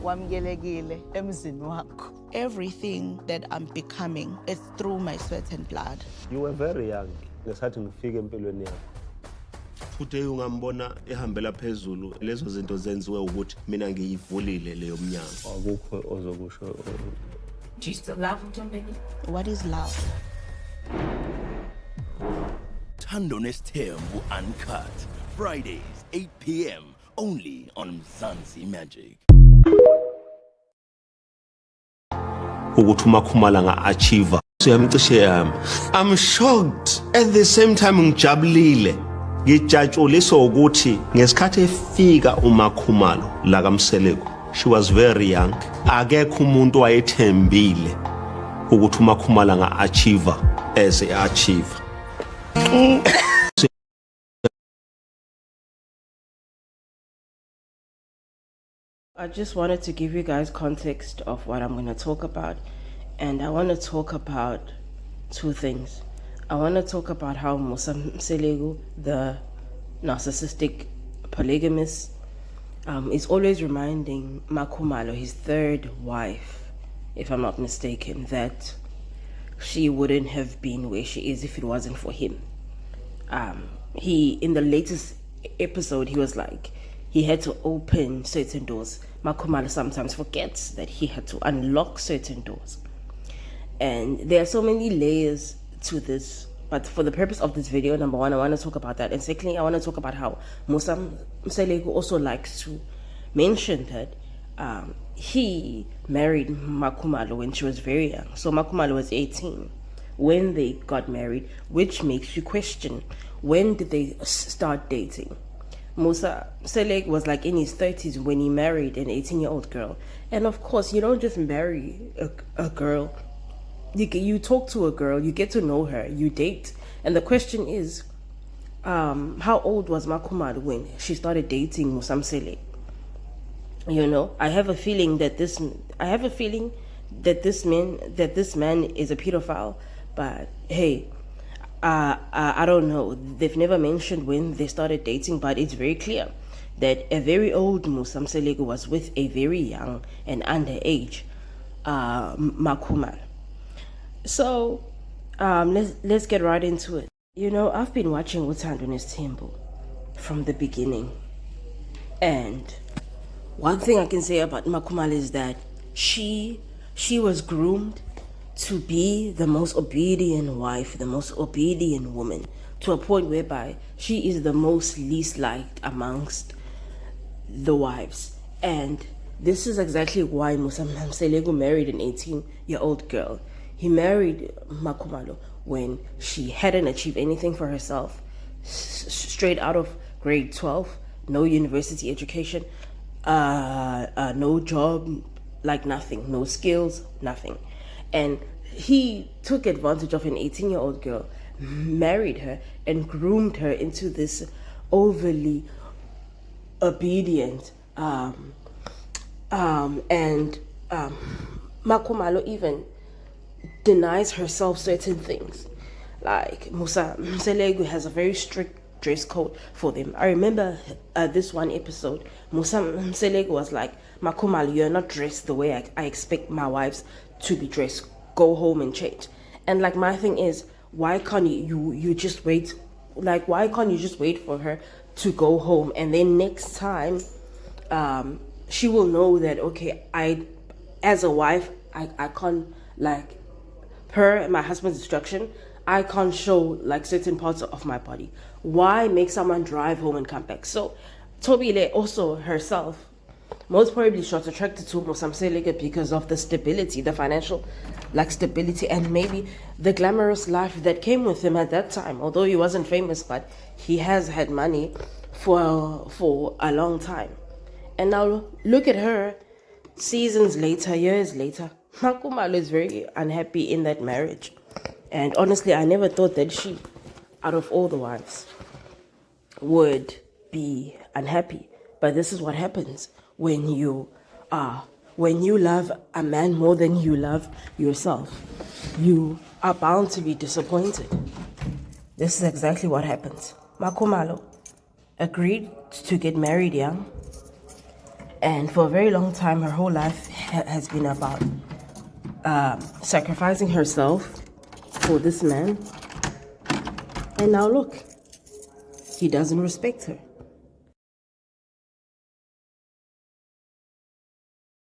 wamukelekile emzini wakho. Everything that I'm becoming is through my sweat and blood. You were very young ngesathi ngifike empilweni yakho. Futhi ungambona ehambela phezulu lezo zinto zenziwe ukuthi mina ngiyivulile leyo mnyango. Akukho ozokusho. Do you still love him, What is love? Thando Nesthembu Uncut. Fridays, 8 p.m. only on Mzansi Magic. Ukuthi uMakhumalo nga-achiever. Siyamcishe yami. I'm shocked. At the same time ngijabulile. Ngijatshuliswa ukuthi ngesikhathi efika uMakhumalo la kaMseleko. She was very young. Akekho umuntu wayethembile ukuthi uMakhumalo nga-achiever as a-achiever. I just wanted to give you guys context of what I'm going to talk about. And I want to talk about two things. I want to talk about how Musa, the narcissistic polygamist, is always reminding Makhumalo, his third wife, if I'm not mistaken, that she wouldn't have been where she is if it wasn't for him. In the latest episode, he was like, he had to open certain doors. Makhumalo sometimes forgets that he had to unlock certain doors. And there are so many layers to this. But for the purpose of this video, number one, I want to talk about that. And secondly, I want to talk about how Musa Mseleko also likes to mention that he married Makhumalo when she was very young. So Makhumalo was 18 when they got married, which makes you question, when did they start dating? Musa Selek was like in his 30s when he married an 18-year-old girl. And of course, you don't just marry a girl. You talk to a girl, you get to know her, you date. And the question is, how old was Makhumalo when she started dating Musa Selek? You know, I have a feeling that this man is a pedophile. But hey, I don't know. They've never mentioned when they started dating, but it's very clear that a very old Musa Seleko was with a very young and underage Makhumalo. So let's get right into it. You know, I've been watching Thando Nesthembu from the beginning, and one thing I can say about Makhumalo is that she was groomed to be the most obedient wife, the most obedient woman, to a point whereby she is the most least liked amongst the wives. And this is exactly why Musa Mseleko married an 18-year-old girl. He married Makhumalo when she hadn't achieved anything for herself, straight out of grade 12, no university education, no job, like nothing, no skills, nothing. And he took advantage of an 18-year-old girl, married her, and groomed her into this overly obedient. Makhumalo even denies herself certain things. Like Musa Mseleko has a very strict dress code for them. I remember this one episode, Musa Mseleko was like, Makhumalo, you're not dressed the way I expect my wives to be dressed. Go home and change. And like, my thing is, why can't you just wait? Like, why can't you just wait for her to go home, and then next time she will know that, okay, I as a wife, I can't, like, per my husband's instruction, I can't show like certain parts of my body. Why make someone drive home and come back? So Tobile also herself most probably she was attracted to Musa Mseleko because of the stability, the financial stability, and maybe the glamorous life that came with him at that time. Although he wasn't famous, but he has had money for a long time. And now look at her, seasons later, years later, Makhumalo is very unhappy in that marriage. And honestly, I never thought that she, out of all the wives, would be unhappy. But this is what happens when you love a man more than you love yourself. You are bound to be disappointed. This is exactly what happens. Makhumalo agreed to get married young, And for a very long time, her whole life has been about sacrificing herself for this man. And now look, he doesn't respect her.